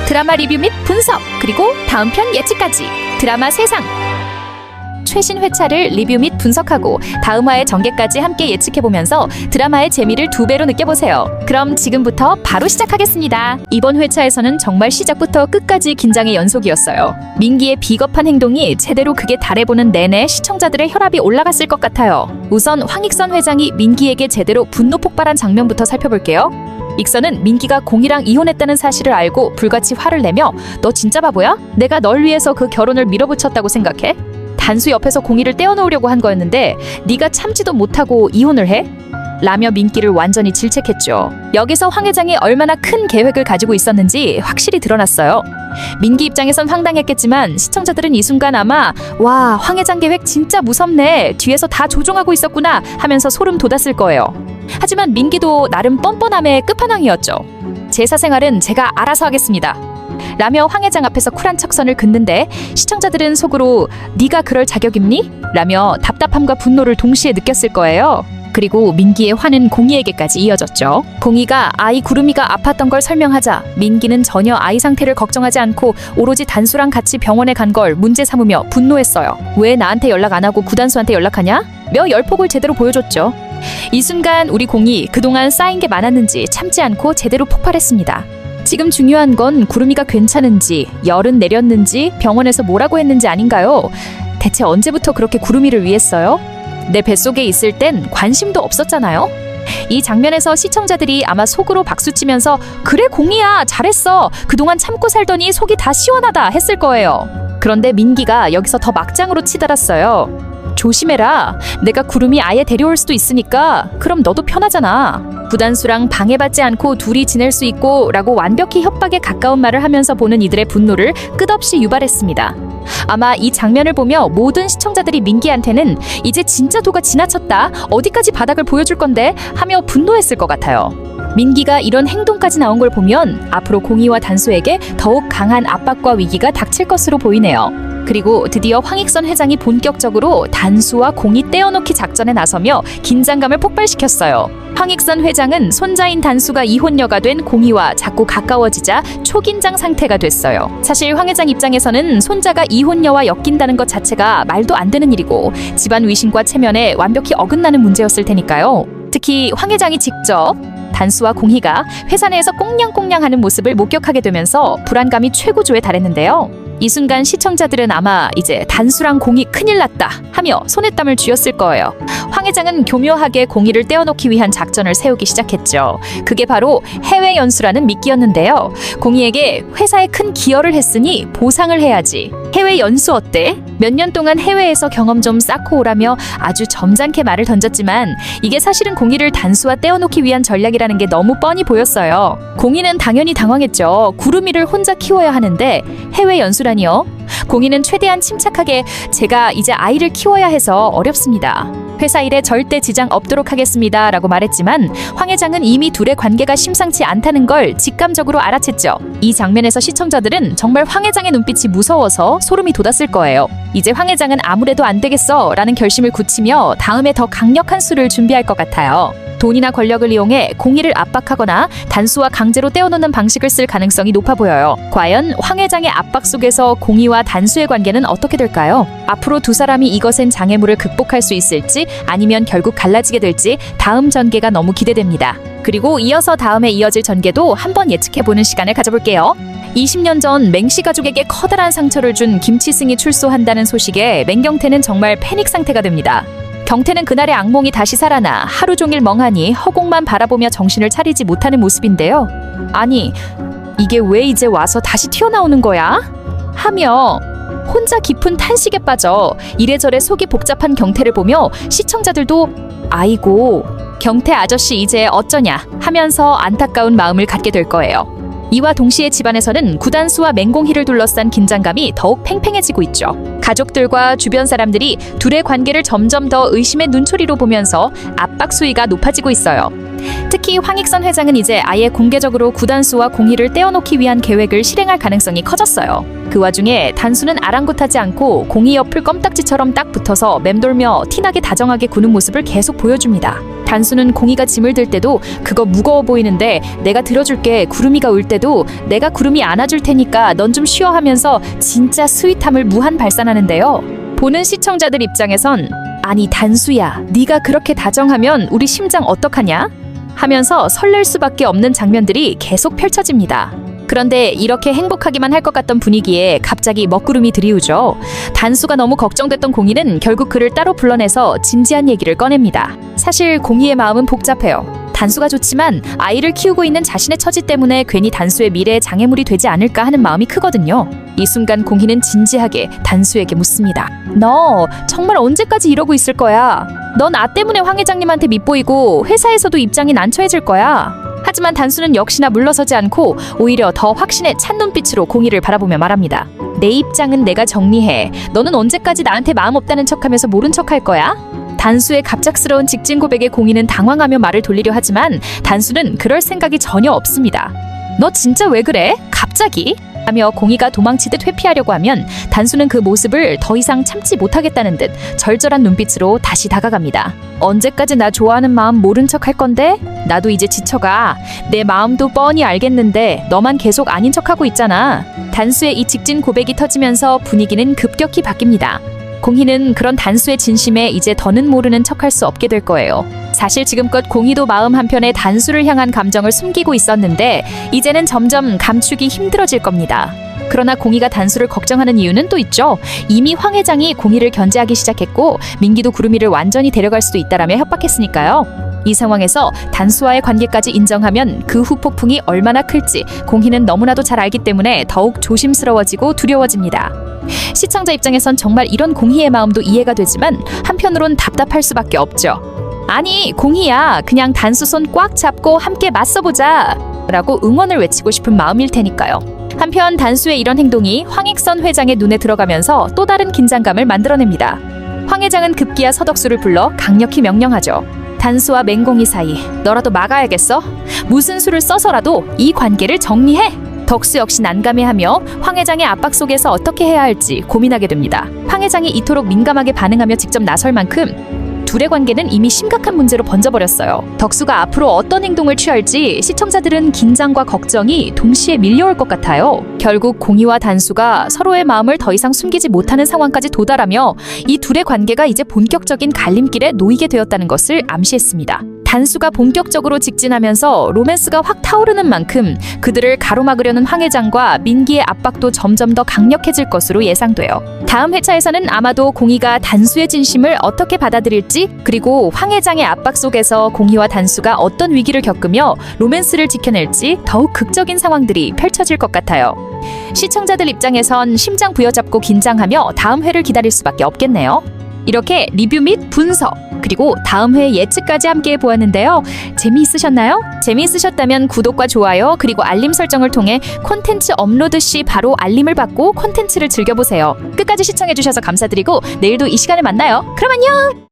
드라마 리뷰 및 분석, 그리고 다음 편 예측까지 드라마 세상 최신 회차를 리뷰 및 분석하고 다음 화의 전개까지 함께 예측해보면서 드라마의 재미를 2배로 느껴보세요. 그럼 지금부터 바로 시작하겠습니다. 이번 회차에서는 정말 시작부터 끝까지 긴장의 연속이었어요. 민기의 비겁한 행동이 제대로 극에 달해보는 내내 시청자들의 혈압이 올라갔을 것 같아요. 우선 황익선 회장이 민기에게 제대로 분노 폭발한 장면부터 살펴볼게요. 익선은 민기가 공이랑 이혼했다는 사실을 알고 불같이 화를 내며 너 진짜 바보야? 내가 널 위해서 그 결혼을 밀어붙였다고 생각해? 단수 옆에서 공이를 떼어놓으려고 한 거였는데 네가 참지도 못하고 이혼을 해? 라며 민기를 완전히 질책했죠. 여기서 황 회장이 얼마나 큰 계획을 가지고 있었는지 확실히 드러났어요. 민기 입장에선 황당했겠지만 시청자들은 이 순간 아마 와, 황 회장 계획 진짜 무섭네, 뒤에서 다 조종하고 있었구나 하면서 소름 돋았을 거예요. 하지만 민기도 나름 뻔뻔함의 끝판왕이었죠. 제 사생활은 제가 알아서 하겠습니다 라며 황 회장 앞에서 쿨한 척선을 긋는데 시청자들은 속으로 네가 그럴 자격 있니? 라며 답답함과 분노를 동시에 느꼈을 거예요. 그리고 민기의 화는 공이에게까지 이어졌죠. 공이가 아이 구름이가 아팠던 걸 설명하자 민기는 전혀 아이 상태를 걱정하지 않고 오로지 단수랑 같이 병원에 간 걸 문제 삼으며 분노했어요. 왜 나한테 연락 안 하고 구단수한테 연락하냐? 며 열폭을 제대로 보여줬죠. 이 순간 우리 공이 그동안 쌓인 게 많았는지 참지 않고 제대로 폭발했습니다. 지금 중요한 건 구름이가 괜찮은지, 열은 내렸는지, 병원에서 뭐라고 했는지 아닌가요? 대체 언제부터 그렇게 구름이를 위했어요? 내 뱃속에 있을 땐 관심도 없었잖아요? 이 장면에서 시청자들이 아마 속으로 박수치면서 그래 공이야 잘했어, 그동안 참고 살더니 속이 다 시원하다 했을 거예요. 그런데 민기가 여기서 더 막장으로 치달았어요. 조심해라, 내가 구름이 아예 데려올 수도 있으니까 그럼 너도 편하잖아. 구단수랑 방해받지 않고 둘이 지낼 수 있고 라고 완벽히 협박에 가까운 말을 하면서 보는 이들의 분노를 끝없이 유발했습니다. 아마 이 장면을 보며 모든 시청자들이 민기한테는 이제 진짜 도가 지나쳤다, 어디까지 바닥을 보여줄 건데 하며 분노했을 것 같아요. 민기가 이런 행동까지 나온 걸 보면 앞으로 공이와 단수에게 더욱 강한 압박과 위기가 닥칠 것으로 보이네요. 그리고 드디어 황익선 회장이 본격적으로 단수와 공이 떼어놓기 작전에 나서며 긴장감을 폭발시켰어요. 황익선 회장은 손자인 단수가 이혼녀가 된 공이와 자꾸 가까워지자 초긴장 상태가 됐어요. 사실 황 회장 입장에서는 손자가 이혼녀와 엮인다는 것 자체가 말도 안 되는 일이고 집안 위신과 체면에 완벽히 어긋나는 문제였을 테니까요. 특히 황 회장이 직접 단수와 공희가 회사 내에서 꽁냥꽁냥하는 모습을 목격하게 되면서 불안감이 최고조에 달했는데요. 이 순간 시청자들은 아마 이제 단수랑 공이 큰일 났다 하며 손에 땀을 쥐었을 거예요. 황 회장은 교묘하게 공이를 떼어놓기 위한 작전을 세우기 시작했죠. 그게 바로 해외 연수라는 미끼였는데요. 공이에게 회사에 큰 기여를 했으니 보상을 해야지. 해외 연수 어때? 몇 년 동안 해외에서 경험 좀 쌓고 오라며 아주 점잖게 말을 던졌지만 이게 사실은 공이를 단수와 떼어놓기 위한 전략이라는 게 너무 뻔히 보였어요. 공이는 당연히 당황했죠. 구름이를 혼자 키워야 하는데 해외 연수라니요? 공이는 최대한 침착하게 제가 이제 아이를 키워야 해서 어렵습니다. 회사 일에 절대 지장 없도록 하겠습니다 라고 말했지만 황 회장은 이미 둘의 관계가 심상치 않다는 걸 직감적으로 알아챘죠. 이 장면에서 시청자들은 정말 황 회장의 눈빛이 무서워서 소름이 돋았을 거예요. 이제 황 회장은 아무래도 안 되겠어 라는 결심을 굳히며 다음에 더 강력한 수를 준비할 것 같아요. 돈이나 권력을 이용해 공이를 압박하거나 단수와 강제로 떼어놓는 방식을 쓸 가능성이 높아 보여요. 과연 황 회장의 압박 속에서 공이와 단수의 관계는 어떻게 될까요? 앞으로 두 사람이 이것엔 장애물을 극복할 수 있을지 아니면 결국 갈라지게 될지 다음 전개가 너무 기대됩니다. 그리고 이어서 다음에 이어질 전개도 한번 예측해보는 시간을 가져볼게요. 20년 전 맹씨 가족에게 커다란 상처를 준 김치승이 출소한다는 소식에 맹경태는 정말 패닉 상태가 됩니다. 경태는 그날의 악몽이 다시 살아나 하루 종일 멍하니 허공만 바라보며 정신을 차리지 못하는 모습인데요. 아니, 이게 왜 이제 와서 다시 튀어나오는 거야? 하며 혼자 깊은 탄식에 빠져 이래저래 속이 복잡한 경태를 보며 시청자들도 아이고, 경태 아저씨 이제 어쩌냐 하면서 안타까운 마음을 갖게 될 거예요. 이와 동시에 집안에서는 구단수와 맹공희를 둘러싼 긴장감이 더욱 팽팽해지고 있죠. 가족들과 주변 사람들이 둘의 관계를 점점 더 의심의 눈초리로 보면서 압박 수위가 높아지고 있어요. 특히 황익선 회장은 이제 아예 공개적으로 구단수와 공희를 떼어놓기 위한 계획을 실행할 가능성이 커졌어요. 그 와중에 단수는 아랑곳하지 않고 공희 옆을 껌딱지처럼 딱 붙어서 맴돌며 티나게 다정하게 구는 모습을 계속 보여줍니다. 단수는 공희가 짐을 들 때도 그거 무거워 보이는데 내가 들어줄게, 구름이가 울 때도 내가 구름이 안아줄 테니까 넌 좀 쉬어 하면서 진짜 스윗함을 무한 발산하는데요. 보는 시청자들 입장에선 아니 단수야, 네가 그렇게 다정하면 우리 심장 어떡하냐? 하면서 설렐 수밖에 없는 장면들이 계속 펼쳐집니다. 그런데 이렇게 행복하기만 할 것 같던 분위기에 갑자기 먹구름이 들이우죠. 단수가 너무 걱정됐던 공희는 결국 그를 따로 불러내서 진지한 얘기를 꺼냅니다. 사실 공희의 마음은 복잡해요. 단수가 좋지만 아이를 키우고 있는 자신의 처지 때문에 괜히 단수의 미래에 장애물이 되지 않을까 하는 마음이 크거든요. 이 순간 공희는 진지하게 단수에게 묻습니다. 너 정말 언제까지 이러고 있을 거야? 넌 나 때문에 황 회장님한테 밉보이고 회사에서도 입장이 난처해질 거야. 하지만 단수는 역시나 물러서지 않고 오히려 더 확신에 찬 눈빛으로 공희를 바라보며 말합니다. 내 입장은 내가 정리해. 너는 언제까지 나한테 마음 없다는 척하면서 모른 척할 거야? 단수의 갑작스러운 직진 고백에 공희는 당황하며 말을 돌리려 하지만 단수는 그럴 생각이 전혀 없습니다. 너 진짜 왜 그래? 갑자기? 하며 공희가 도망치듯 회피하려고 하면 단수는 그 모습을 더 이상 참지 못하겠다는 듯 절절한 눈빛으로 다시 다가갑니다. 언제까지 나 좋아하는 마음 모른 척 할 건데? 나도 이제 지쳐가. 내 마음도 뻔히 알겠는데 너만 계속 아닌 척하고 있잖아. 단수의 이 직진 고백이 터지면서 분위기는 급격히 바뀝니다. 공희는 그런 단수의 진심에 이제 더는 모르는 척할 수 없게 될 거예요. 사실 지금껏 공희도 마음 한편에 단수를 향한 감정을 숨기고 있었는데 이제는 점점 감추기 힘들어질 겁니다. 그러나 공희가 단수를 걱정하는 이유는 또 있죠. 이미 황 회장이 공희를 견제하기 시작했고 민기도 구름이를 완전히 데려갈 수도 있다라며 협박했으니까요. 이 상황에서 단수와의 관계까지 인정하면 그 후 폭풍이 얼마나 클지 공희는 너무나도 잘 알기 때문에 더욱 조심스러워지고 두려워집니다. 시청자 입장에선 정말 이런 공희의 마음도 이해가 되지만 한편으론 답답할 수밖에 없죠. 아니 공희야, 그냥 단수 손 꽉 잡고 함께 맞서보자 라고 응원을 외치고 싶은 마음일 테니까요. 한편 단수의 이런 행동이 황익선 회장의 눈에 들어가면서 또 다른 긴장감을 만들어냅니다. 황 회장은 급기야 서덕수를 불러 강력히 명령하죠. 단수와 맹공희 사이 너라도 막아야겠어? 무슨 수를 써서라도 이 관계를 정리해! 덕수 역시 난감해하며 황 회장의 압박 속에서 어떻게 해야 할지 고민하게 됩니다. 황 회장이 이토록 민감하게 반응하며 직접 나설 만큼 둘의 관계는 이미 심각한 문제로 번져버렸어요. 덕수가 앞으로 어떤 행동을 취할지 시청자들은 긴장과 걱정이 동시에 밀려올 것 같아요. 결국 공희와 단수가 서로의 마음을 더 이상 숨기지 못하는 상황까지 도달하며 이 둘의 관계가 이제 본격적인 갈림길에 놓이게 되었다는 것을 암시했습니다. 단수가 본격적으로 직진하면서 로맨스가 확 타오르는 만큼 그들을 가로막으려는 황 회장과 민기의 압박도 점점 더 강력해질 것으로 예상돼요. 다음 회차에서는 아마도 공희가 단수의 진심을 어떻게 받아들일지, 그리고 황 회장의 압박 속에서 공희와 단수가 어떤 위기를 겪으며 로맨스를 지켜낼지 더욱 극적인 상황들이 펼쳐질 것 같아요. 시청자들 입장에선 심장 부여잡고 긴장하며 다음 회를 기다릴 수밖에 없겠네요. 이렇게 리뷰 및 분석, 그리고 다음 회 예측까지 함께 보았는데요. 재미있으셨나요? 재미있으셨다면 구독과 좋아요, 그리고 알림 설정을 통해 콘텐츠 업로드 시 바로 알림을 받고 콘텐츠를 즐겨보세요. 끝까지 시청해주셔서 감사드리고 내일도 이 시간에 만나요. 그럼 안녕!